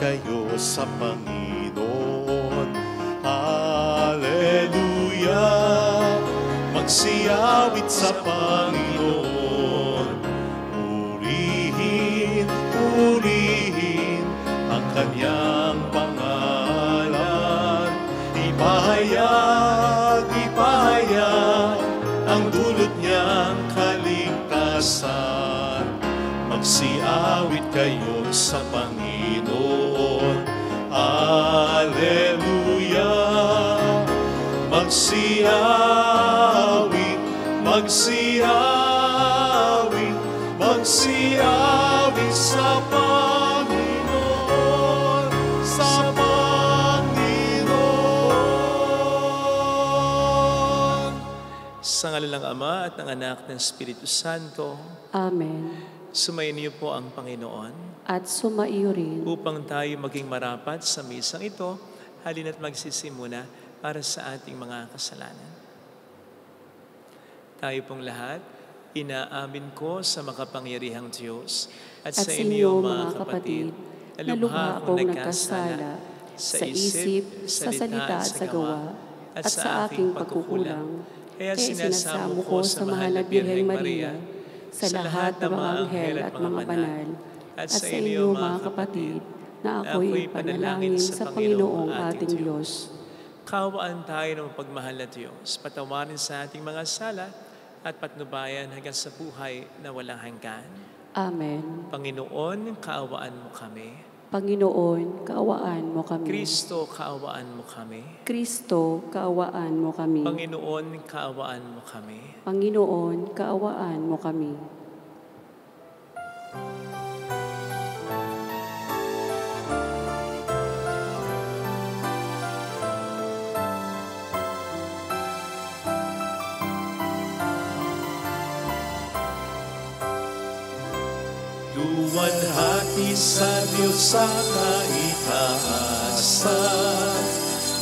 kayo sa Panginoon. Hallelujah! Magsiyawit sa Panginoon. Purihin, purihin ang kanyang pangalan. Ipahayag, ipahayag ang dulot niyang kaligtasan. Magsiawit kayo sa Panginoon. Hallelujah! Magsiawit, magsiawit, magsiawit sa Panginoon, sa Panginoon. Sa ngalan ng Ama at ng Anak ng Espiritu Santo. Amen. Sumayin niyo po ang Panginoon. At sumaiyo rin. Upang tayo maging marapat sa misang ito, halina't magsisimuna para sa ating mga kasalanan. Tayo pong lahat, inaamin ko sa makapangyarihang Diyos at sa inyo mga kapatid, na lubha akong nagkasala sa isip, sa salita at sa gawa, at sa aking pagkukulang. Kaya sinasamo ko sa mahal na Birheng Maria, sa lahat ng mga anghel at mga banal, at sa inyo mga kapatid, na ako'y panalangin sa Panginoong ating Diyos. Kaawaan tayo ng pagmahal na Diyos, patawarin sa ating mga sala, at patnubayan hanggang sa buhay na walang hanggan. Amen. Panginoon, kaawaan mo kami. Panginoon, kaawaan mo kami. Kristo, kaawaan mo kami. Kristo, kaawaan mo kami. Panginoon, kaawaan mo kami. Panginoon, kaawaan mo kami. Luwalhati sa Diyos sa kaitaasan,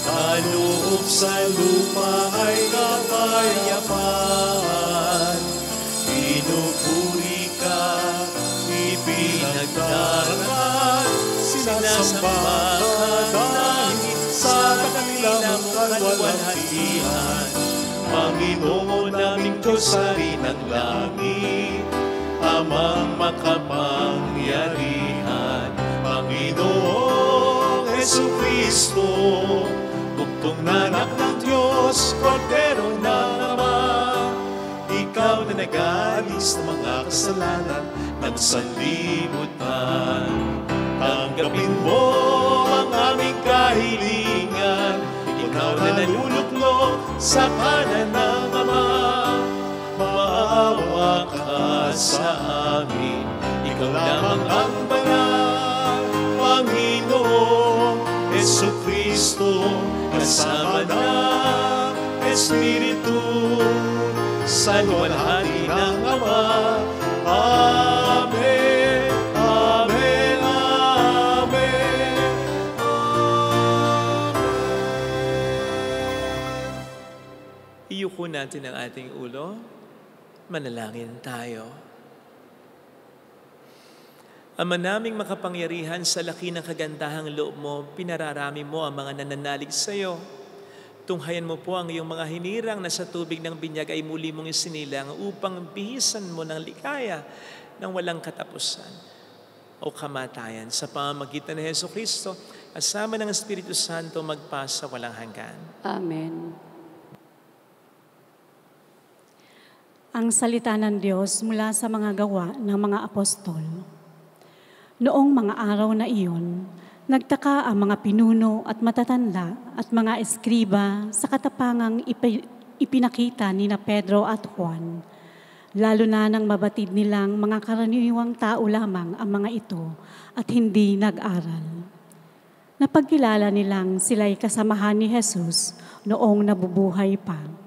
kaloob sa lupa ay kapayapaan. Pinupuri ka, ipinagdaraan, sinasamba ka dahil sa kanilang kalwalhatian. Panginoon naming Diyos rin ang langit, Amang makapangyarihan, Panginoong Jesucristo, bugtong na anak ng Diyos, Kordero ng Ama. Ikaw na nag-aalis ng mga kasalanan ng sanlibutan. Tanggapin mo ang aming kahilingan, ikaw na naluluklok sa kanan ng Ama. Maawa ka sa amin, ikaw lamang ang banal, Panginoong Jesucristo, kasama ng Espiritu, sa luwalhati ng Ama. Amen, amen, amen, amen. Iyuko natin ang ating ulo. Manalangin tayo. Ama naming makapangyarihan, sa laki ng kagandahang loob mo, pinararami mo ang mga nananalig sa iyo. Tunghayan mo po ang iyong mga hinirang na sa tubig ng binyag ay muli mong isinilang upang bihisan mo ng likaya ng walang katapusan o kamatayan sa pamamagitan ni Jesucristo, kasama ng Espiritu Santo magpasa walang hanggan. Amen. Ang salita ng Diyos mula sa mga gawa ng mga apostol. Noong mga araw na iyon, nagtaka ang mga pinuno at matatanda at mga eskriba sa katapangang ipinakita ni na Pedro at Juan, lalo na nang mabatid nilang mga karaniwang tao lamang ang mga ito at hindi nag-aral. Napagkilala nilang sila'y kasamahan ni Jesus noong nabubuhay pa.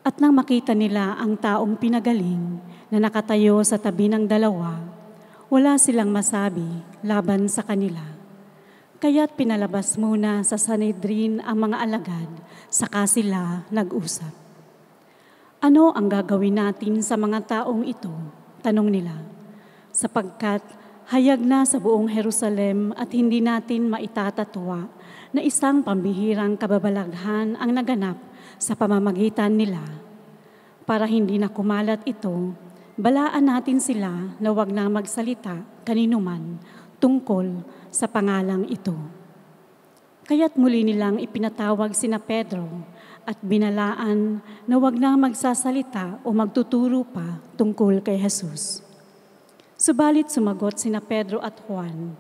At nang makita nila ang taong pinagaling na nakatayo sa tabi ng dalawa, wala silang masabi laban sa kanila. Kaya't pinalabas muna sa Sanhedrin ang mga alagad, saka sila nag-usap. Ano ang gagawin natin sa mga taong ito? Tanong nila. Sapagkat Hayag na sa buong Jerusalem at hindi natin maitatatwa na isang pambihirang kababalaghan ang naganap sa pamamagitan nila. Para hindi na kumalat ito, balaan natin sila na huwag na magsalita kaninuman tungkol sa pangalang ito. Kaya't muli nilang ipinatawag sina Pedro at binalaan na huwag na magsasalita o magtuturo pa tungkol kay Jesus. Subalit sumagot sina Pedro at Juan,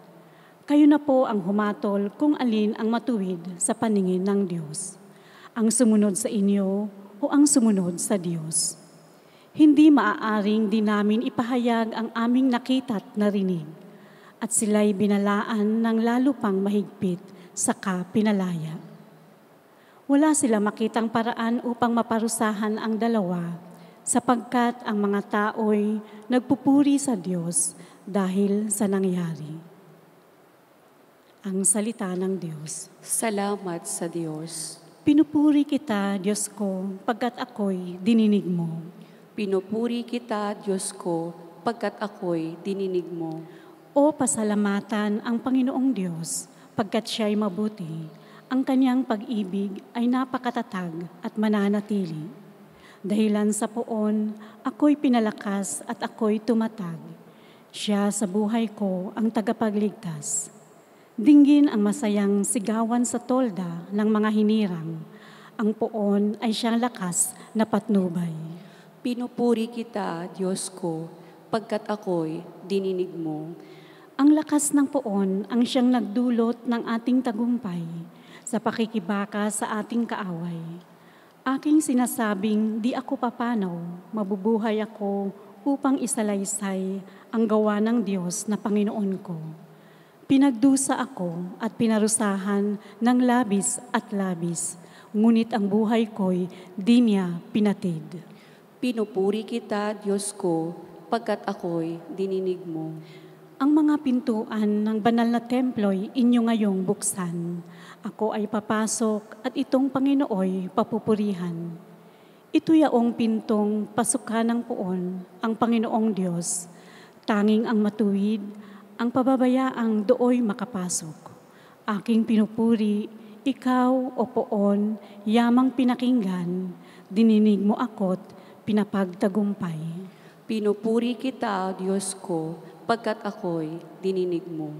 "Kayo na po ang humatol kung alin ang matuwid sa paningin ng Diyos, ang sumunod sa inyo o ang sumunod sa Diyos. Hindi maaaring di namin ipahayag ang aming nakita't narinig, at sila'y binalaan ng lalo pang mahigpit saka pinalaya. Wala sila makitang paraan upang maparusahan ang dalawa, sapagkat ang mga tao'y nagpupuri sa Diyos dahil sa nangyari." Ang salita ng Diyos. Salamat sa Diyos. Pinupuri kita, Diyos ko, pagkat ako'y dininig mo. Pinupuri kita, Diyos ko, pagkat ako'y dininig mo. O pasalamatan ang Panginoong Diyos, pagkat siya'y mabuti. Ang kanyang pag-ibig ay napakatatag at mananatili. Dahilan sa poon, ako'y pinalakas at ako'y tumatag. Siya sa buhay ko ang tagapagligtas. Dinggin ang masayang sigawan sa tolda ng mga hinirang. Ang poon ay siyang lakas na patnubay. Pinupuri kita, Diyos ko, pagkat ako'y dininig mo. Ang lakas ng poon ang siyang nagdulot ng ating tagumpay sa pakikibaka sa ating kaaway. Aking sinasabing di ako papanaw, mabubuhay ako upang isalaysay ang gawa ng Diyos na Panginoon ko. Pinagdusa ako at pinarusahan ng labis at labis, ngunit ang buhay ko'y di niya pinatid. Pinupuri kita, Diyos ko, pagkat ako'y dininig mo. Ang mga pintuan ng banal na templo'y inyo ngayong buksan. Ako ay papasok at itong Panginooy papupurihan. Ito yaong pintong pasukan ng poon, ang Panginoong Diyos. Tanging ang matuwid, ang pababayaang dooy makapasok. Aking pinupuri, ikaw o poon, yamang pinakinggan, dininig mo ako't pinapagtagumpay. Pinupuri kita, Diyos ko, pagkat ako'y dininig mo.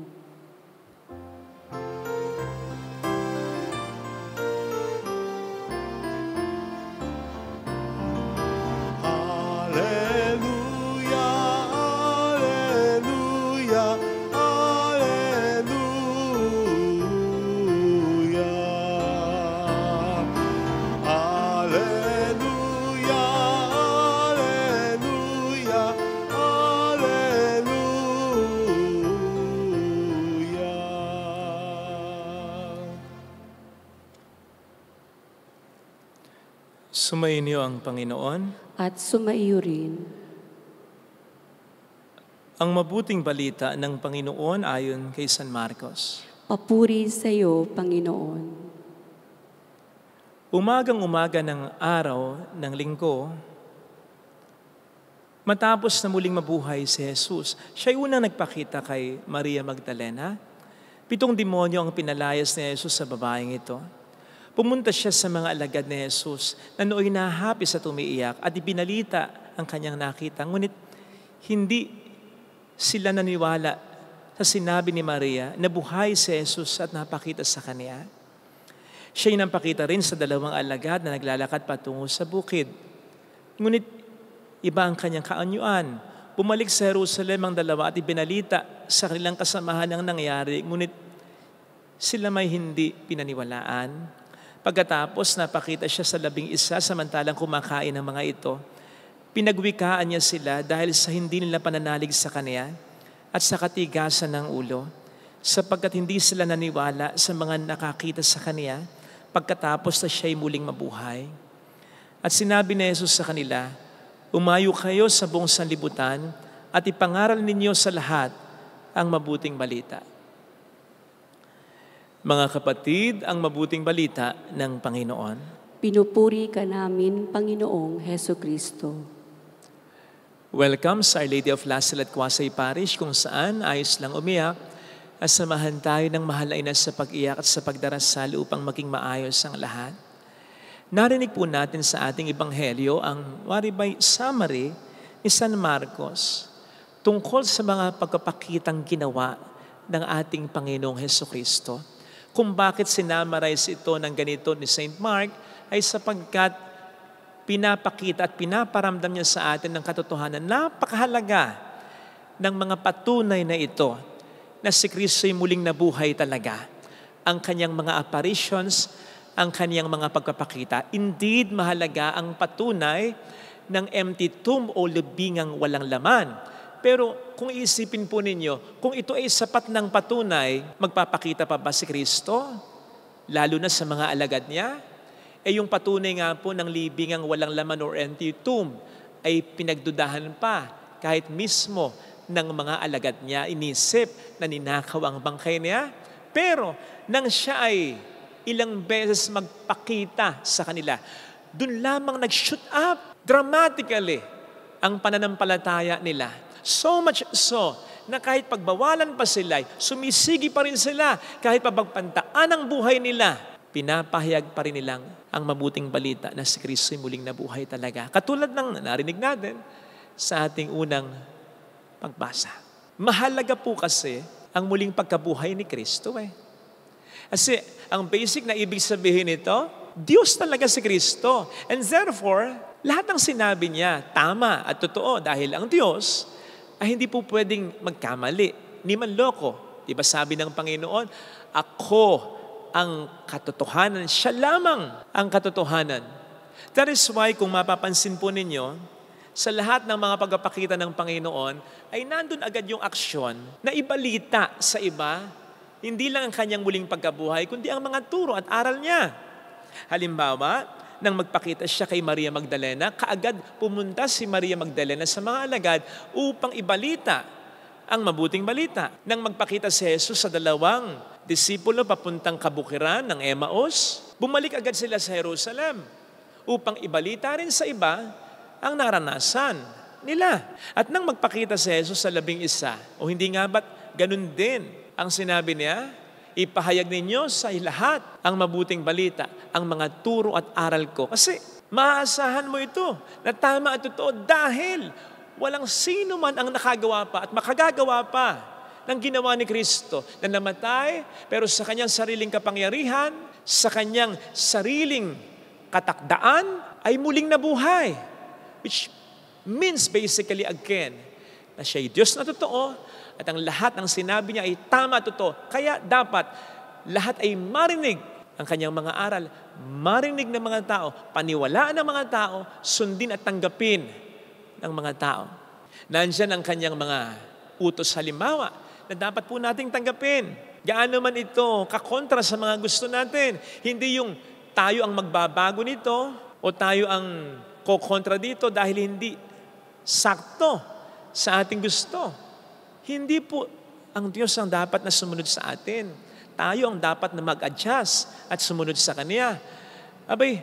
Sumainyo ang Panginoon. At sumaiyo rin. Ang mabuting balita ng Panginoon ayon kay San Marcos. Papuri sa iyo, Panginoon. Umagang-umaga ng araw ng linggo, matapos na muling mabuhay si Jesus, siya'y unang nagpakita kay Maria Magdalena. 7 demonyo ang pinalayas ni Jesus sa babaeng ito. Pumunta siya sa mga alagad ni Jesus na nooy nahapis at umiiyak at ibinalita ang kanyang nakita. Ngunit hindi sila naniwala sa sinabi ni Maria na buhay si Jesus at napakita sa kanya. Siya'y nampakita rin sa 2 alagad na naglalakad patungo sa bukid. Ngunit iba ang kanyang kaanyuan. Bumalik sa Jerusalem ang 2 at ibinalita sa kanilang kasamahan ang nangyari. Ngunit sila may hindi pinaniwalaan. Pagkatapos napakita siya sa 11 samantalang kumakain ang mga ito. Pinagwikaan niya sila dahil sa hindi nila pananalig sa kanya at sa katigasan ng ulo, sapagkat hindi sila naniwala sa mga nakakita sa kanya pagkatapos na siya'y muling mabuhay. At sinabi ni Jesus sa kanila, "Umayo kayo sa buong sanlibutan at ipangaral ninyo sa lahat ang mabuting balita." Mga kapatid, ang mabuting balita ng Panginoon. Pinupuri ka namin, Panginoong Hesukristo. Welcome sa Our Lady of Lasal at Kwasay Parish kung saan ayos lang umiyak at samahan tayo ng mahal na ina sa pag-iyak at sa pagdarasal upang maging maayos ang lahat. Narinig po natin sa ating ebanghelyo ang waribay summary ni San Marcos tungkol sa mga pagpapakitang ginawa ng ating Panginoong Hesukristo. Kung bakit sinamarize ito ng ganito ni St. Mark ay sapagkat pinapakita at pinaparamdam niya sa atin ng katotohanan. Napakahalaga ng mga patunay na ito na si Kristo'y muling nabuhay talaga. Ang kanyang mga apparitions, ang kanyang mga pagpapakita. Indeed, mahalaga ang patunay ng empty tomb o libingang walang laman. Pero kung iisipin po ninyo, kung ito ay sapat ng patunay, magpapakita pa ba si Kristo? Lalo na sa mga alagad niya? Yung patunay nga po ng libingang walang laman or empty tomb ay pinagdudahan pa kahit mismo ng mga alagad niya inisip na ninakaw ang bangkay niya. Pero nang siya ay ilang beses magpakita sa kanila, dun lamang nag-shoot up dramatically ang pananampalataya nila. So much so na kahit pagbawalan pa sila, sumisigi pa rin sila kahit pabagpantaan ang buhay nila. Pinapahayag pa rin nilang ang mabuting balita na si Kristo'y muling nabuhay talaga. Katulad ng narinig natin sa ating unang pagbasa. Mahalaga po kasi ang muling pagkabuhay ni Kristo Kasi ang basic na ibig sabihin nito, Diyos talaga si Kristo. And therefore, lahat ng sinabi niya, tama at totoo dahil ang Diyos ay hindi po pwedeng magkamali, ni manloko. Diba sabi ng Panginoon, ako ang katotohanan. Siya lamang ang katotohanan. That is why kung mapapansin po ninyo, sa lahat ng mga pagpapakita ng Panginoon, ay nandun agad yung aksyon na ibalita sa iba, hindi lang ang kanyang muling pagkabuhay, kundi ang mga turo at aral niya. Halimbawa, nang magpakita siya kay Maria Magdalena, kaagad pumunta si Maria Magdalena sa mga alagad upang ibalita ang mabuting balita. Nang magpakita si Jesus sa dalawang disipulo papuntang kabukiran ng Emmaus, bumalik agad sila sa Jerusalem upang ibalita rin sa iba ang naranasan nila. At nang magpakita si Jesus sa 11, o hindi nga ba't ganun din ang sinabi niya, ipahayag ninyo sa lahat ang mabuting balita, ang mga turo at aral ko. Kasi maaasahan mo ito na tama at totoo dahil walang sino man ang nakagawa pa at makagagawa pa ng ginawa ni Kristo na namatay pero sa kanyang sariling kapangyarihan, sa kanyang sariling katakdaan ay muling nabuhay. Which means basically again na siya ay Diyos na totoo at ang lahat ng sinabi niya ay tama at totoo. Kaya dapat lahat ay marinig ang kanyang mga aral, marinig ng mga tao, paniwalaan ng mga tao, sundin at tanggapin ng mga tao. Nandiyan ang kanyang mga utos halimbawa na dapat po nating tanggapin. Gaano man ito kakontra sa mga gusto natin. Hindi yung tayo ang magbabago nito o tayo ang kokontra dito dahil hindi sakto sa ating gusto. Hindi po ang Diyos ang dapat na sumunod sa atin. Tayo ang dapat na mag-adjust at sumunod sa Kanya. Abay,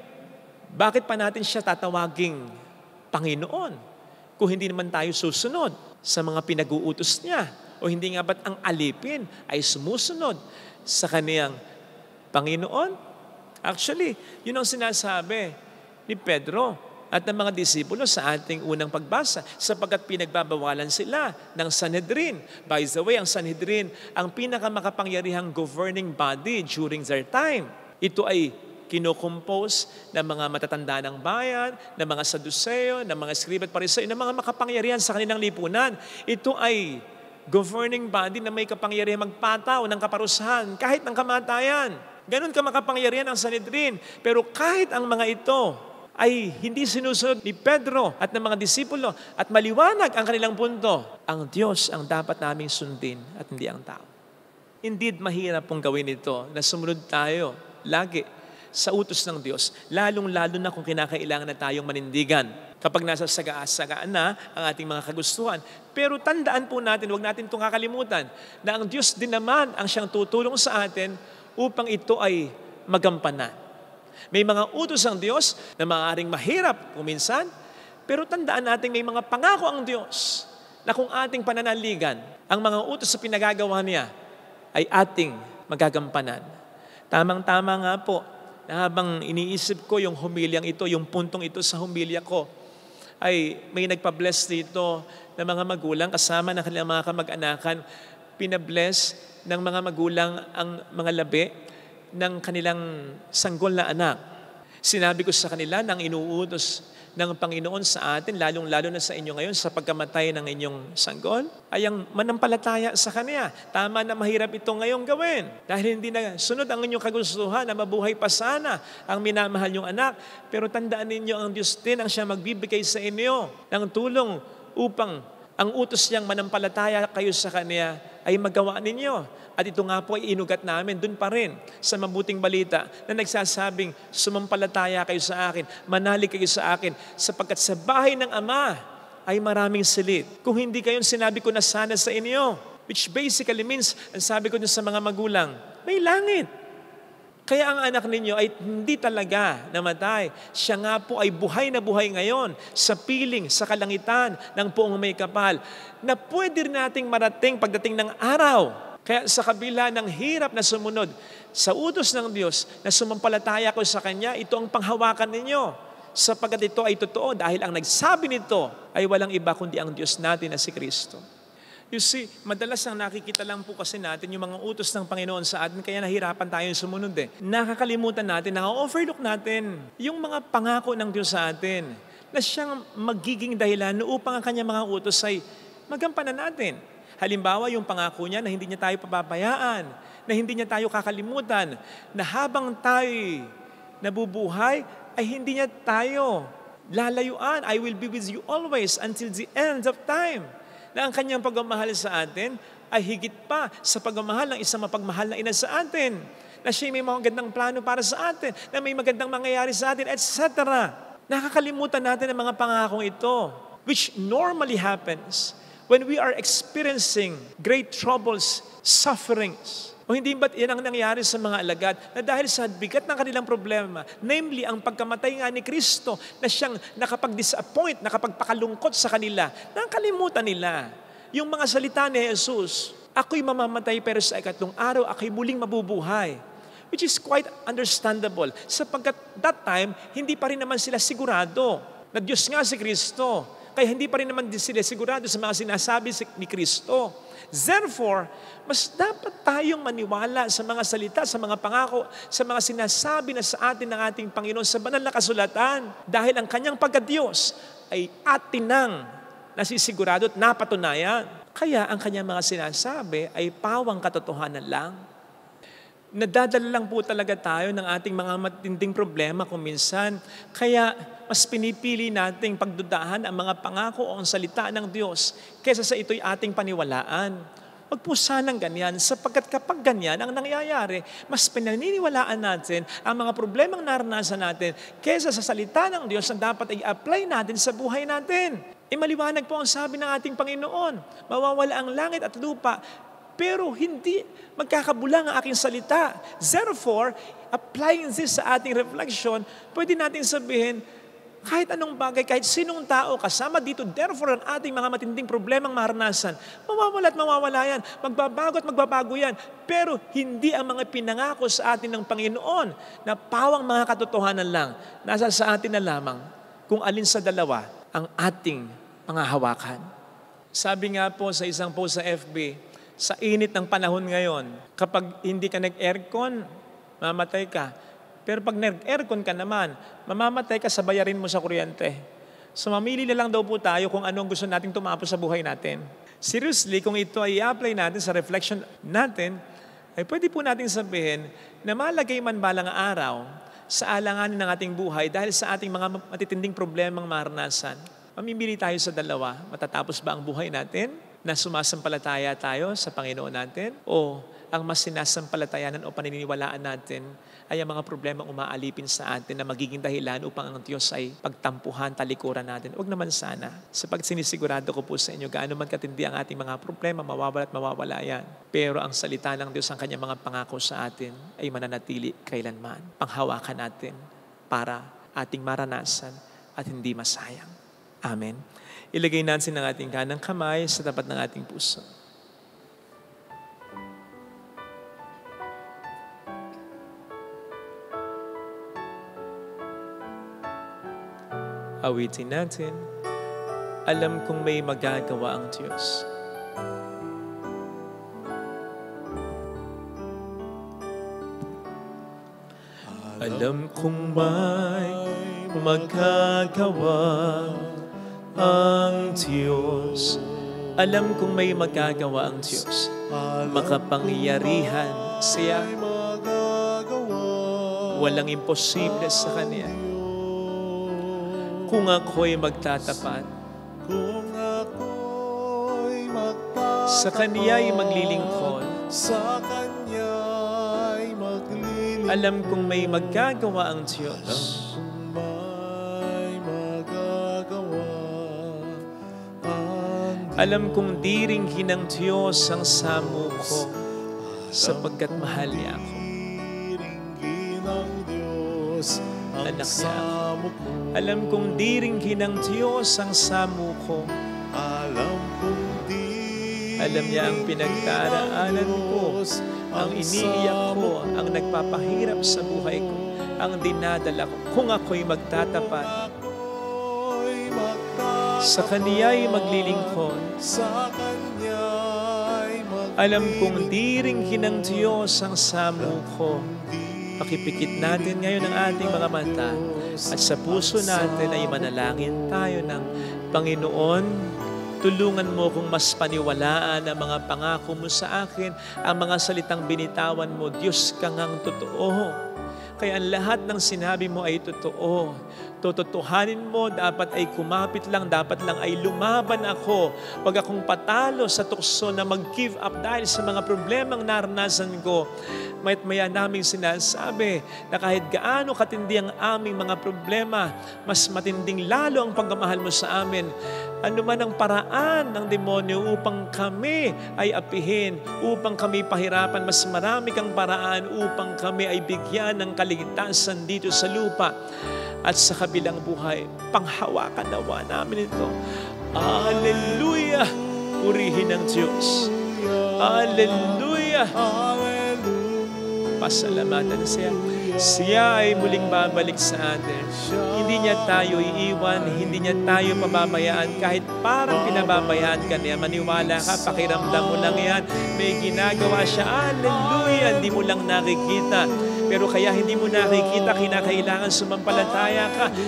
bakit pa natin siya tatawaging Panginoon kung hindi naman tayo susunod sa mga pinag-uutos niya? O hindi nga ba't ang alipin ay sumusunod sa Kaniyang Panginoon? Actually, yun ang sinasabi ni Pedro at ng mga disipulo sa ating unang pagbasa sapagkat pinagbabawalan sila ng Sanhedrin. By the way, ang Sanhedrin ang pinakamakapangyarihang governing body during their time. Ito ay kinokompose ng mga matatanda ng bayan, ng mga Saduseo, ng mga Escriba at Pariseo, ng mga makapangyarihan sa kanilang lipunan. Ito ay governing body na may kapangyarihan magpataw ng kaparusahan kahit ng kamatayan. Ganun ka makapangyarihan ang Sanhedrin. Pero kahit ang mga ito ay hindi sinusunod ni Pedro at ng mga disipulo at maliwanag ang kanilang punto, ang Diyos ang dapat naming sundin at hindi ang tao. Indeed, mahirap pong gawin ito na sumunod tayo lagi sa utos ng Diyos, lalong-lalo na kung kinakailangan na tayong manindigan kapag nasa sagaan na ang ating mga kagustuhan. Pero tandaan po natin, huwag natin itong kakalimutan, na ang Diyos din naman ang siyang tutulong sa atin upang ito ay magampanan. May mga utos ang Diyos na maaaring mahirap kung minsan, Pero tandaan natin may mga pangako ang Diyos na kung ating pananaligan, ang mga utos sa pinagagawa niya ay ating magagampanan. Tamang-tama nga po na habang iniisip ko yung humilyang ito, yung puntong ito sa humilya ko, ay may nagpa-bless dito ng mga magulang kasama ng kanilang mga kamag-anakan. Pinabless ng mga magulang ang mga labi ng kanilang sanggol na anak. Sinabi ko sa kanila nang inuutos ng Panginoon sa atin, lalong-lalo na sa inyo ngayon sa pagkamatay ng inyong sanggol, ay ang manampalataya sa Kanya. Tama na mahirap ito ngayong gawin. Dahil hindi na sunod ang inyong kagustuhan na mabuhay pa sana ang minamahal niyong anak. Pero tandaan ninyo, ang Diyos din ang siya magbibigay sa inyo ng tulong upang ang utos niyang manampalataya kayo sa Kanya ay magawa ninyo. At ito nga po ay inugat namin dun pa rin sa mabuting balita na nagsasabing, sumampalataya kayo sa akin, manalig kayo sa akin, sapagkat sa bahay ng Ama ay maraming silid. Kung hindi kayo, sinabi ko na sana sa inyo, which basically means, ang sabi ko dun sa mga magulang, may langit. Kaya ang anak ninyo ay hindi talaga namatay. Siya nga po ay buhay na buhay ngayon sa piling, sa kalangitan ng Poong May Kapal, na pwede rin nating marating pagdating ng araw. Kaya sa kabila ng hirap na sumunod sa utos ng Diyos na sumampalataya ko sa Kanya, ito ang panghawakan ninyo. Sapagkat ito ay totoo dahil ang nagsabi nito ay walang iba kundi ang Diyos natin na si Kristo. You see, madalas ang nakikita lang po kasi natin yung mga utos ng Panginoon sa atin, kaya nahirapan tayo sumunod eh. Nakakalimutan natin, naka-overlook natin yung mga pangako ng Diyos sa atin na siyang magiging dahilan upang ang Kanyang mga utos ay magampanan natin. Halimbawa, yung pangako niya na hindi niya tayo pababayaan, na hindi niya tayo kakalimutan, na habang tayo nabubuhay, ay hindi niya tayo lalayuan. I will be with you always until the end of time. Na ang Kanyang pagmamahal sa atin ay higit pa sa pagmamahal ng isang mapagmahal na ina sa atin. Na siya may magandang plano para sa atin, na may magandang mangyayari sa atin, etc. Nakakalimutan natin ang mga pangakong ito, which normally happens when we are experiencing great troubles, sufferings. O hindi ba't yan ang nangyari sa mga alagad na dahil sa bigat ng kanilang problema, namely ang pagkamatay nga ni Kristo na siyang nakapag-disappoint, nakapagpakalungkot sa kanila, nakalimutan nila yung mga salita ni Jesus, ako'y mamamatay pero sa ikatlong araw ako'y muling mabubuhay. Which is quite understandable sapagkat that time, hindi pa rin naman sila sigurado na Diyos nga si Kristo. Kaya hindi pa rin naman din sila sigurado sa mga sinasabi ni Kristo. Therefore, mas dapat tayong maniwala sa mga salita, sa mga pangako, sa mga sinasabi na sa atin ng ating Panginoon sa banal na kasulatan. Dahil ang Kanyang pagka-Diyos ay atin nang nasisigurado at napatunayan. Kaya ang Kanyang mga sinasabi ay pawang katotohanan lang. Nadadala lang po talaga tayo ng ating mga matinding problema kung minsan. Kaya mas pinipili nating pagdudahan ang mga pangako o ang salita ng Diyos kaysa sa ito'y ating paniwalaan. Huwag po sanang ganyan, sapagkat kapag ganyan ang nangyayari, mas pinaniniwalaan natin ang mga problemang naranasan natin kaysa sa salita ng Diyos na dapat i-apply natin sa buhay natin. Maliwanag po ang sabi ng ating Panginoon, mawawala ang langit at lupa, pero hindi magkakabulang ang aking salita. Therefore, applying this sa ating reflection, pwede natin sabihin, kahit anong bagay, kahit sinong tao kasama dito, therefore ang ating mga matinding problemang maranasan, mawawala at mawawala yan, magbabago at magbabago yan. Pero hindi ang mga pinangako sa atin ng Panginoon na pawang mga katotohanan lang, nasa sa atin na lamang kung alin sa dalawa ang ating mga hawakan. Sabi nga po sa isang post sa FB, sa init ng panahon ngayon, kapag hindi ka nag-aircon, mamatay ka. Pero pag nag-aircon ka naman, mamamatay ka sa bayarin mo sa kuryente. So mamili na lang daw po tayo kung ano ang gusto nating tumapos sa buhay natin. Seriously, kung ito ay i-apply natin sa reflection natin, ay pwede po nating sabihin na malagay man balang araw sa alanganin ng ating buhay dahil sa ating mga matitinding problemang maranasan. Mamimili tayo sa dalawa. Matatapos ba ang buhay natin na sumasampalataya tayo sa Panginoon natin? O ang mas sinasampalatayanan o paniniwalaan natin ay ang mga problemang umaalipin sa atin na magiging dahilan upang ang Diyos ay pagtampuhan, talikuran natin? Huwag naman sana. Sapagkat sinisigurado ko po sa inyo, gaano man katindi ang ating mga problema, mawawala at mawawala yan. Pero ang salita ng Diyos, ang Kanyang mga pangako sa atin ay mananatili kailanman. Panghawakan natin para ating maranasan at hindi masayang. Amen. Ilagay natin ang ating kanang kamay sa tapat ng ating puso. Awitin natin, alam kong may magagawa ang Diyos. Alam kong may magagawa ang Diyos. Alam kong may magagawa ang Diyos. Makapangyarihan siya. Walang imposible sa Kanya. Kung ako'y magtatapat, sa Kanya'y maglilingkod, alam kong may magagawa ang Diyos. Alam kong diringhin ng Diyos ang samo ko sapagkat mahal niya ako. Anak niya ako. Alam kong diringhin ng Diyos ang samo ko. Alam niya ang pinagdaraanan ko, ang iniiyak ko, ang nagpapahirap sa buhay ko, ang dinadala ko. Kung ako'y magtatapat, sa Kaniya'y maglilingkod. Alam kong diringhin ng Diyos ang samo ko. Pakipikit natin ngayon ang ating mga mata at sa puso natin ay manalangin tayo ng Panginoon, tulungan mo kung mas paniwalaan ang mga pangako mo sa akin, ang mga salitang binitawan mo. Diyos ka ngang totoo. Kaya ang lahat ng sinabi mo ay totoo. Tototohanin mo, dapat ay kumapit lang, dapat lang ay lumaban ako. Huwag akong patalo sa tukso na mag-give up dahil sa mga problemang naranasan ko. Mayat maya naming sinasabi na kahit gaano katindi ang aming mga problema, mas matinding lalo ang pagmamahal mo sa amin. Ano man ang paraan ng demonyo upang kami ay apihin, upang kami pahirapan, mas marami kang paraan upang kami ay bigyan ng kaligtasan dito sa lupa at sa kabilang buhay. Panghawakan nawa namin ito. Hallelujah! Purihin ang Diyos. Hallelujah! Pasalamatan siya. Siya ay muling babalik sa atin. Hindi niya tayo iiwan, hindi niya tayo pababayaan. Kahit parang pinababayaan ka niya, maniwala ka, pakiramdam mo lang yan. May ginagawa siya. Hallelujah! Hindi mo lang nakikita. Pero kaya hindi mo nakikita, kinakailangan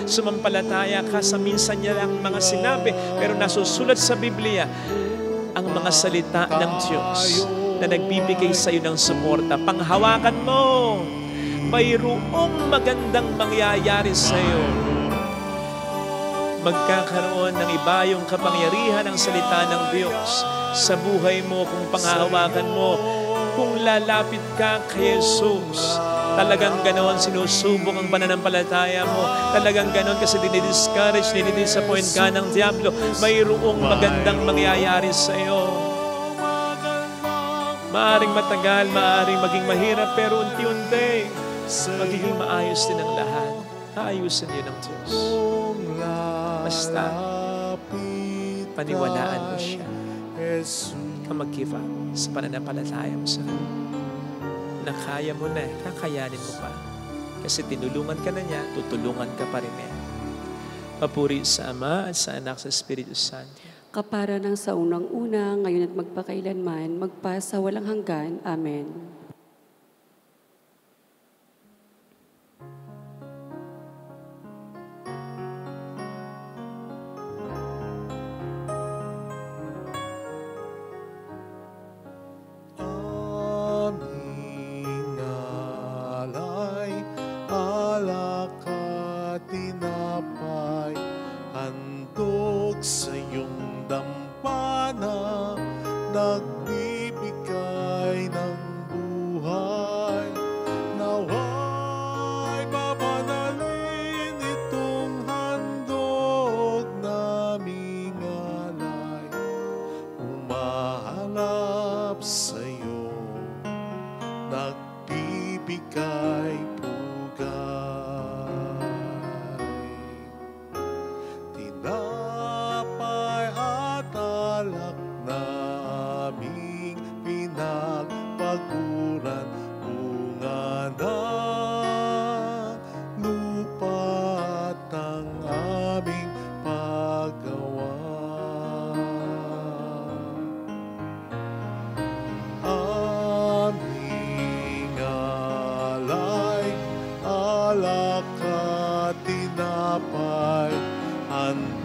sumampalataya ka sa minsan niya lang mga sinabi. Pero nasusulat sa Biblia ang mga salita ng Diyos na nagbibigay sa iyo ng suporta. Panghawakan mo. Mayroong magandang mangyayari sa iyo. Magkakaroon ng iba yung kapangyarihan ng salita ng Diyos sa buhay mo kung panghahawakan mo. Kung lalapit ka kay Jesus, talagang ganon sinusubok ang pananampalataya mo. Talagang ganon kasi dinidiscourage, dinidisappoint ka ng Diablo. Mayroong magandang mangyayari sa iyo. Maaring matagal, maaring maging mahirap, pero unti-unti magiging maayos din ang lahat. Aayusin yun ng Diyos. Basta paniwalaan mo siya. Ka mag-give up sa pananampalataya mo sa Kanya. Na kaya mo na, kakayanin mo pa. Kasi tinulungan ka na niya, tutulungan ka pa rin niya. Papuri sa Ama at sa Anak sa Espiritu Santo. Kapara ng sa unang-una, ngayon at magpakailanman, magpasa walang hanggan. Amen. Sa iyong dampana, nagbibigay ng buhay. Nawa'y papanalin itong handog naming alay. Umahanap sa iyo, nagbibigay pugay.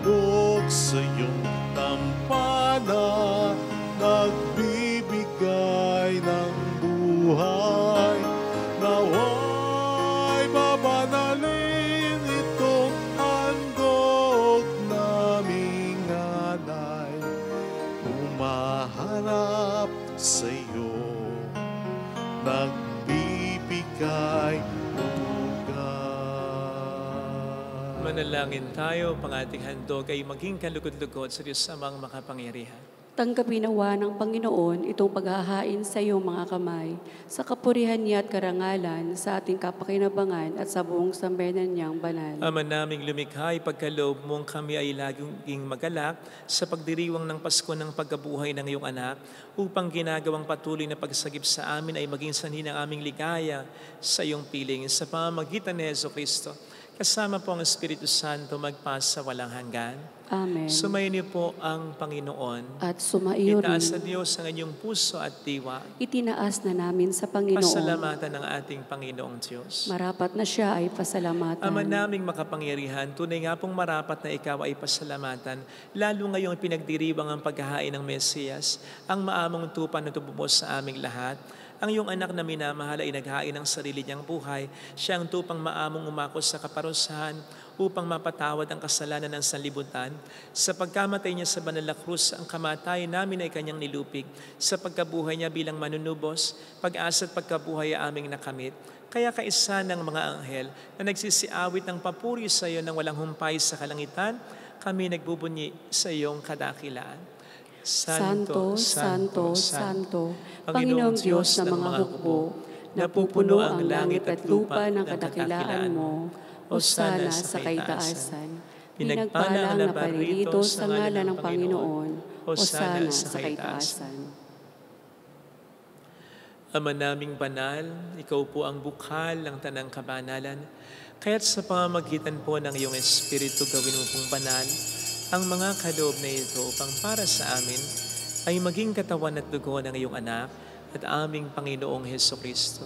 handog sa iyong tampana, nagbibigay ng buhay. Naway babanalin itong handog naming alay, umaharap sa iyo, nagbibigay buhay. Manalangin tayo, pang ating handog ay maging kalugod-lugod sa Diyos Amang makapangyarihan. Tanggapin nawa ng Panginoon itong paghahain sa iyong mga kamay, sa kapurihan niya at karangalan, sa ating kapakinabangan at sa buong sambayanan niyang banal. Ama naming lumikha, ipagkaloob mong kami ay laging magalak sa pagdiriwang ng Pasko ng pagkabuhay ng iyong anak, upang ginagawang patuloy na pagsagip sa amin ay maging sanhi ng aming ligaya sa iyong piling. Sa pamamagitan ni Jesucristo, kasama po ang Espiritu Santo, magpasa walang hanggan. Amen. Sumayin niyo po ang Panginoon. At sumaiyo Itaas sa rin. Diyos ang inyong puso at diwa. Itinaas na namin sa Panginoon. Pasalamatan ng ating Panginoong Diyos. Marapat na siya ay pasalamatan. Ama naming makapangyarihan, tunay nga pong marapat na ikaw ay pasalamatan, lalo ngayong pinagdiriwang ang paghahain ng Mesiyas, ang maamong tupa na tububos sa aming lahat. Ang iyong anak na minamahal ay naghain ng sarili niyang buhay. Siya ang tupang maamong umakos sa kaparusahan upang mapatawad ang kasalanan ng sanlibutan. Sa pagkamatay niya sa banal na krus, ang kamatayan namin ay kanyang nilupig. Sa pagkabuhay niya bilang manunubos, pag-asa at pagkabuhay ay aming nakamit. Kaya kaisa ng mga anghel na nagsisiawit ng papuri sa iyo ng walang humpay sa kalangitan, kami nagbubunyi sa iyong kadakilaan. Santo, Santo, Santo, Panginoong Diyos ng mga hukbo, napupuno ang langit at lupa ng kadakilaan mo. Hosana sa kaitaasan. Pinagpala ang naparirito sa ngalan ng Panginoon. Hosana sa kaitaasan. Ama naming banal, ikaw po ang bukhal ng tanang kabanalan. Kaya't sa pamamagitan po ng iyong Espiritu gawin mo pong banal ang mga kaloob na ito upang para sa amin ay maging katawan at dugo ng iyong anak at aming Panginoong Hesukristo.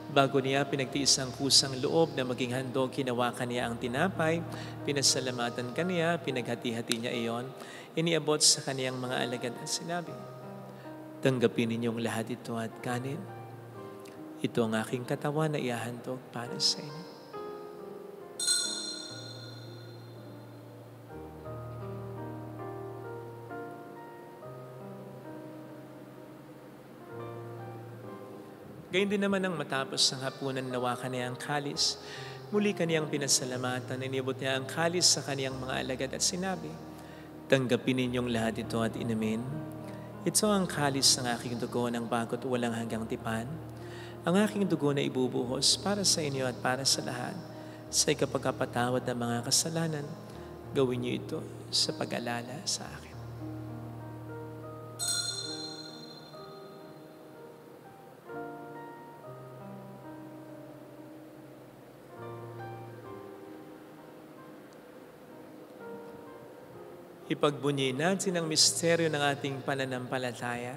Bago niya pinagtiis ang kusang loob na maging handog, hinawakan niya ang tinapay, pinasalamatan kaniya, pinaghati-hati niya iyon, iniabot sa kaniyang mga alagad at sinabi, "Tanggapin ninyong lahat ito at kanin. Ito ang aking katawan na iahandog para sa inyo." Gayun din naman ang matapos ng hapunan, nawakan niya ang kalis. Muli kaniyang pinasalamatan, iniabot niya ang kalis sa kaniyang mga alagad at sinabi, "Tanggapin ninyong lahat ito at inumin. Ito ang kalis ng aking dugo ng bago't walang hanggang tipan. Ang aking dugo na ibubuhos para sa inyo at para sa lahat. Sa ikapagkapatawad ng mga kasalanan, gawin niyo ito sa pag-alala sa akin." Ipagbunyi natin ang misteryo ng ating pananampalataya.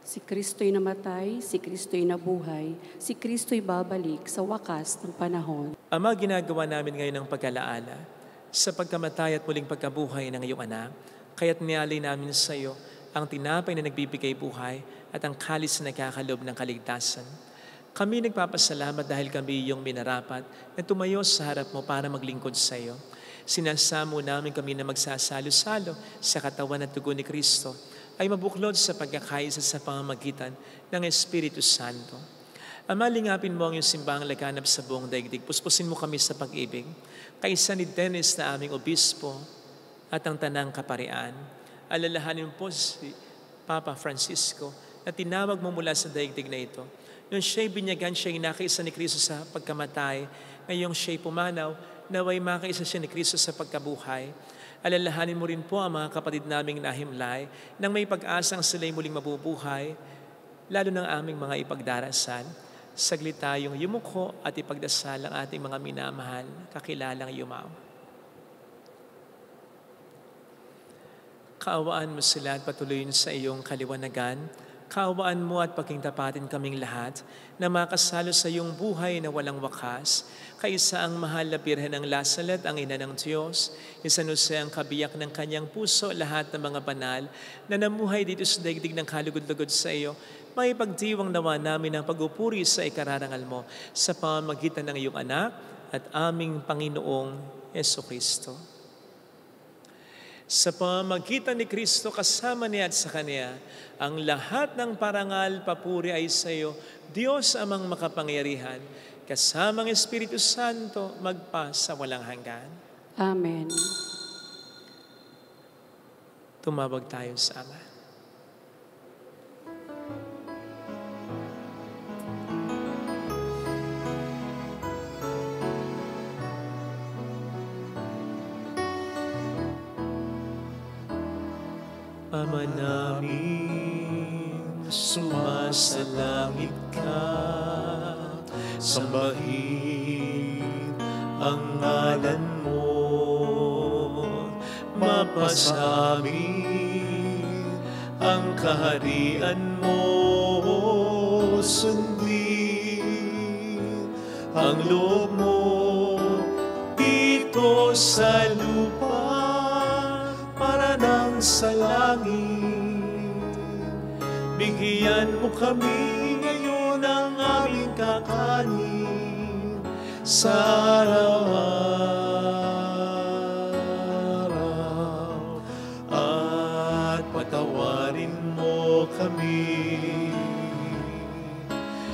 Si Kristo'y namatay, si Kristo'y nabuhay, si Kristo'y babalik sa wakas ng panahon. Ama, ginagawa namin ngayon ang pag-alaala sa pagkamatay at muling pagkabuhay ng iyong anak, kaya't nialay namin sa iyo ang tinapay na nagbibigay buhay at ang kalis na nagkakaloob ng kaligtasan. Kami nagpapasalamat dahil kami iyong minarapat na tumayo sa harap mo para maglingkod sa iyo. Sinasamo namin kami na magsasalo-salo sa katawan at dugo ni Kristo ay mabuklod sa pagkakaisa sa pamamagitan ng Espiritu Santo. Ama, lingapin mo ang iyong simbahang laganap sa buong daigdig. Puspusin mo kami sa pag-ibig. Kaisa ni Dennis na aming obispo at ang tanang kaparian. Alalahanin po si Papa Francisco na tinawag mo mula sa daigdig na ito. Nung siya'y binyagan, siya'y nakaisa ni Kristo sa pagkamatay. Ngayong siya'y pumanaw, naway makaisa siya ni Kristo sa pagkabuhay. Alalahanin mo rin po ang mga kapatid naming nahimlay nang may pag-asang sila'y muling mabubuhay, lalo ng aming mga ipagdarasal. Saglit tayong yumuko at ipagdasal ang ating mga minamahal, kakilalang yumaw. Kaawaan mo sila at patuloyin sa iyong kaliwanagan kaawaan mo at pagkingtapatin kaming lahat na makasalo sa iyong buhay na walang wakas, kaisa ang mahal na Birhen ng Lasalet, ang ina ng Diyos, San Jose ang kabiyak ng kanyang puso, lahat ng mga banal na namuhay dito sa daigdig ng kalugod-lugod sa iyo, may pagdiwang nawa namin ang pag-upuri sa ikararangal mo sa pamamagitan ng iyong anak at aming Panginoong Jesucristo. Sa pamamagitan ni Kristo, kasama niya at sa Kanya, ang lahat ng parangal, papuri ay sa iyo, Diyos amang makapangyarihan, kasamang Espiritu Santo, magpa sa walang hanggan. Amen. Tumawag tayo sa Ama. Ama namin, sumasalangit ka, sambahin ang ngalan mo, mapasamin ang kaharian mo, sundin ang loob mo dito sa lupa para nang sa langit. Bigyan mo kami ngayon ang aming kakanin sa araw-araw, at patawarin mo kami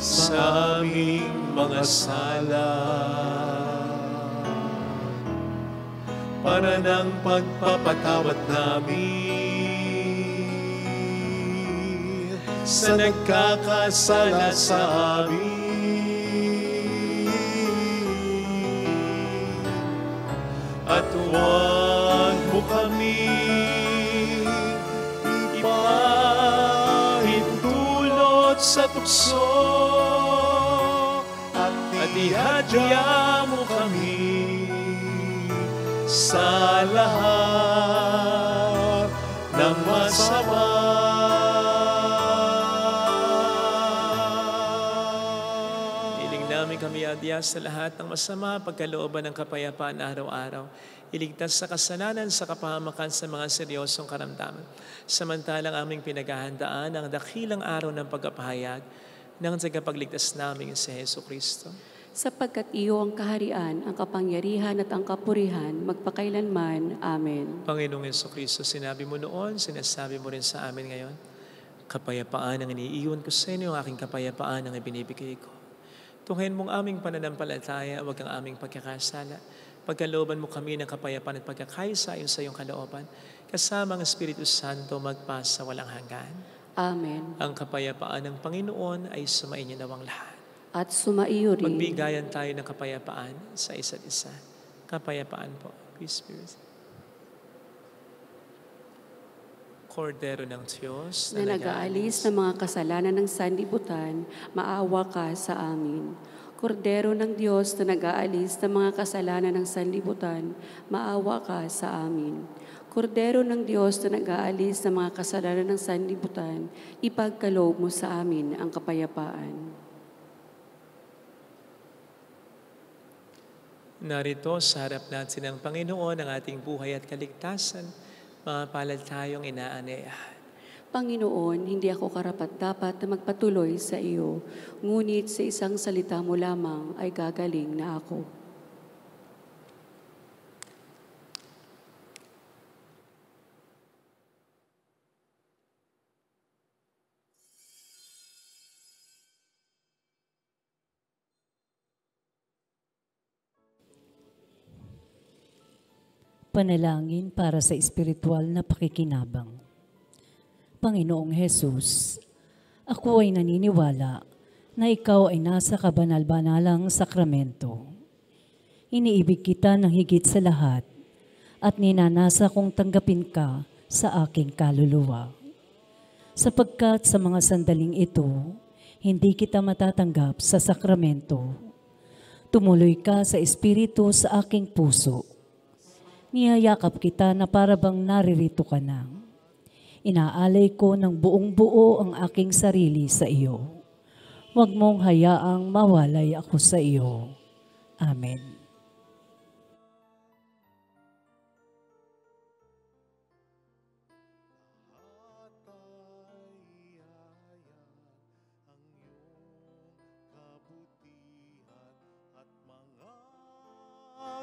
sa aming mga sala, para ng pagpapatawad namin sa nagkakasala sa amin. At huwag mo kami ipahintulot sa tukso, at ihadya mo kami sa lahat ng masama. Iling namin kami adya sa lahat ng masama, pagkalooban ng kapayapaan araw-araw. Iligtas sa kasalanan, sa kapahamakan, sa mga seryosong karamdaman. Samantalang aming pinaghahandaan ang dakilang araw ng pagpapahayag ng tagapagligtas namin si Jesucristo. Sapagkat iyo ang kaharian, ang kapangyarihan at ang kapurihan, magpakailanman. Amen. Panginoong Jesucristo, sinabi mo noon, sinasabi mo rin sa amin ngayon, kapayapaan ang iniiwan ko sa inyo, ang aking kapayapaan ang ibinibigay ko. Tunghayin mong aming pananampalataya, huwag ang aming pagkakasala. Pagkalooban mo kami ng kapayapaan at pagkakaisa ayon sa iyong kalooban, kasama ang Espiritu Santo magpas sa walang hanggan. Amen. Ang kapayapaan ng Panginoon ay sumainyo nawang lahat. At sumaiyo rin. Magbigayan tayo ng kapayapaan sa isa't isa. Kapayapaan po. Peace be with you. Kordero ng Diyos Na nag-aalis ng mga kasalanan ng sanlibutan, maawa ka sa amin. Kordero ng Diyos na nag-aalis ng mga kasalanan ng sanlibutan, maawa ka sa amin. Kordero ng Diyos na nag-aalis ng mga kasalanan ng sanlibutan, ipagkaloob mo sa amin ang kapayapaan. Narito sa harap natin ng Panginoon ang ating buhay at kaligtasan, mapalad tayong inaanyayahan. Panginoon, hindi ako karapat-dapat na magpatuloy sa iyo, ngunit sa isang salita mo lamang ay gagaling na ako. Panalangin para sa espiritual na pakikinabang. Panginoong Hesus, ako ay naniniwala na ikaw ay nasa kabanal-banalang sakramento. Iniibig kita ng higit sa lahat at ninanasa kong tanggapin ka sa aking kaluluwa. Sapagkat sa mga sandaling ito, hindi kita matatanggap sa sakramento. Tumuloy ka sa espiritu sa aking puso. Niyayakap kita na para bang naririto ka na. Inaalay ko ng buong buo ang aking sarili sa iyo. Huwag mong hayaang mawalay ako sa iyo. Amen.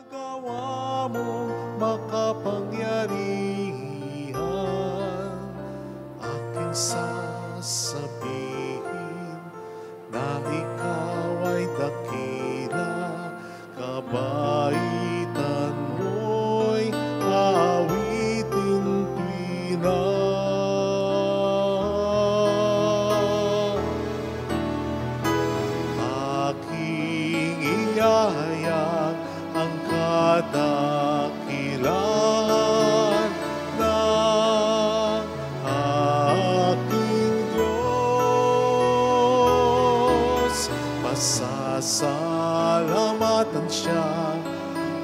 Gawa mong makapangyarihan, aking sasabihin na ikaw ay dakila, kabaitan mo'y awitin tuwina. Aking iyayag ang kadakilan ng aking Diyos. Pasasalamatan siya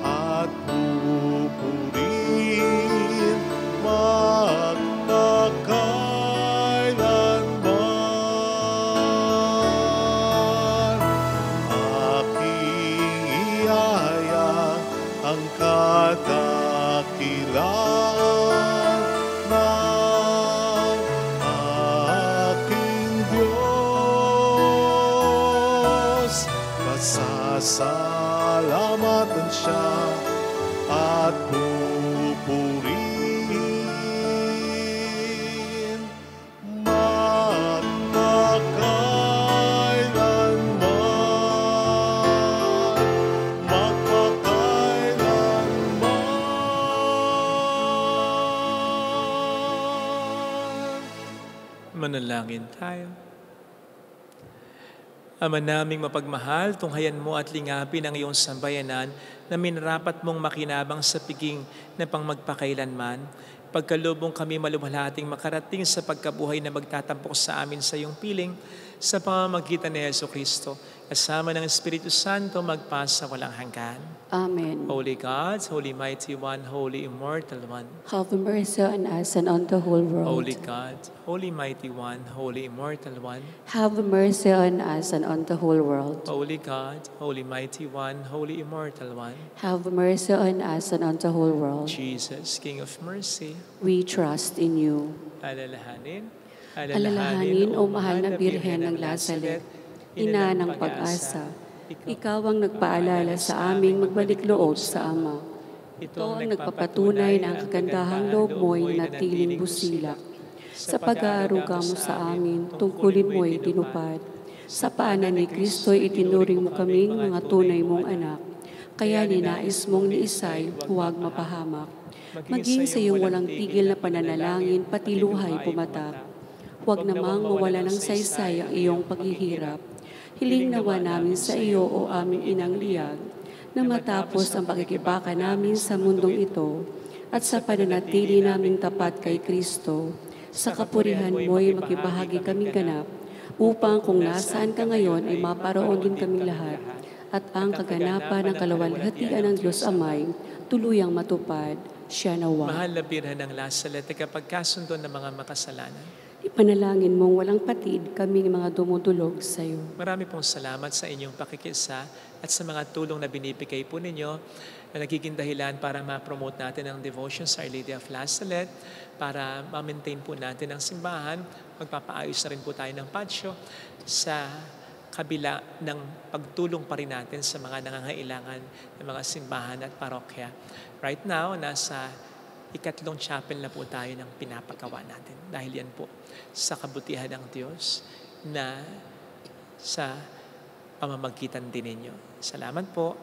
at pupurihin magpakailanman. Aking iyayag ang kadakilan ng aking Diyos. Pasasalamatan siya at pupurihin magpakailanman. Manalangin tayo. Ama naming mapagmahal, tunghayan mo at lingapin ang iyong sambayanan na minarapat mong makinabang sa piging na pang magpakailanman. Pagkalubong kami malumalating makarating sa pagkabuhay na magtatampok sa amin sa iyong piling sa pamamagitan ni Jesucristo. Kasama ng Espiritu Santo magpasa walang hanggan. Amen. Holy God, Holy Mighty One, Holy Immortal One. Have mercy on us and on the whole world. Holy God, Holy Mighty One, Holy Immortal One. Have mercy on us and on the whole world. Holy God, Holy Mighty One, Holy Immortal One. Have mercy on us and on the whole world. Jesus, King of Mercy. We trust in you. Alalahanin, Alalahanin, O mahal na Birhen ng Lazaret, ina ng pag-asa, ikaw ang nagpaalala sa aming magbalik loob sa Ama. Ito ang nagpapatunay na ang kagandahang loob mo'y natiling busilak. Sa pag-aaruga mo sa amin, tungkulin mo'y tinupad. Sa paanan ni Kristo'y itinuring mo kaming mga tunay mong anak. Kaya ninais mong ni Isay, huwag mapahamak. Maging sa iyong walang tigil na pananalangin, pati luhay pumatak. Huwag namang mawala ng saysay ang iyong paghihirap. Hiling nawa namin sa iyo, O aming inang liyag, na matapos ang pakikibaka namin sa mundong ito at sa pananatili naming tapat kay Kristo, sa kapurihan mo'y makibahagi kaming ganap, upang kung nasaan ka ngayon ay maparoon din kaming lahat, at ang kaganapan ng kalawalhatian ng Diyos Amay tuluyang matupad, siya nawa. Mahal na Birhen ng Lazaret, kapagkasundo ng mga makasalanan. Ipanalangin mong walang patid kaming mga dumudulog sa iyo. Marami pong salamat sa inyong pakikisa at sa mga tulong na binibigay po ninyo na nagiging dahilan para ma-promote natin ang devotion sa Our Lady of Lazaret, para ma-maintain po natin ang simbahan. Magpapaayos na rin po tayo ng patsyo sa kabila ng pagtulong pa rin natin sa mga nangangailangan ng mga simbahan at parokya. Right now, nasa ikatlong chapel na po tayo ng pinapagawa natin. Dahil yan po sa kabutihan ng Diyos na sa pamamagitan din ninyo. Salamat po.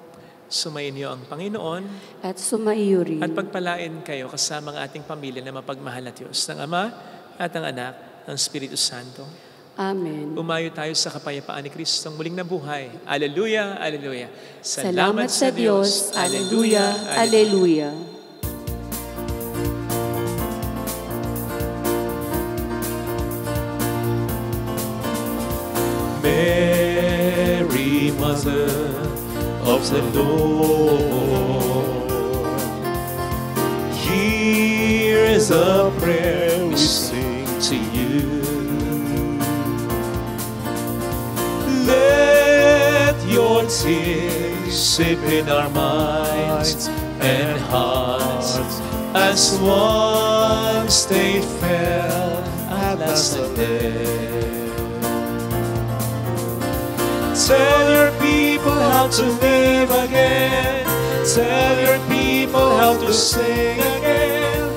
Sumayin niyo ang Panginoon. At sumaiyo rin. At pagpalain kayo kasama ang ating pamilya na mapagmahal na Diyos, ng Ama at ng Anak, ng Espiritu Santo. Amen. Umayo tayo sa kapayapaan ni Kristo ang muling nabuhay. Alleluia, alleluia. Salamat sa Diyos. Alleluia, alleluia. Mary, Mother of the Lord, hear is a prayer we sing. sip in our minds and hearts as once they fell at last and dead. Tell your people how to live again. Tell your people how to sing again.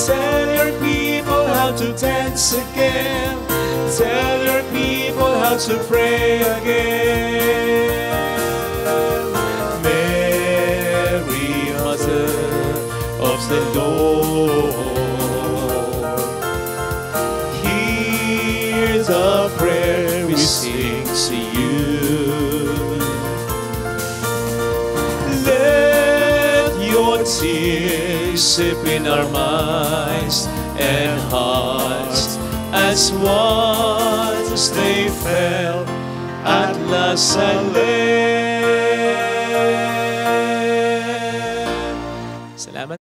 Tell your people how to dance again. Tell your people how to pray again. Mary, Mother of the Lord, hear the prayer we sing to you. Let your tears sip in our minds and hearts as once they fell at last and led. Salamat.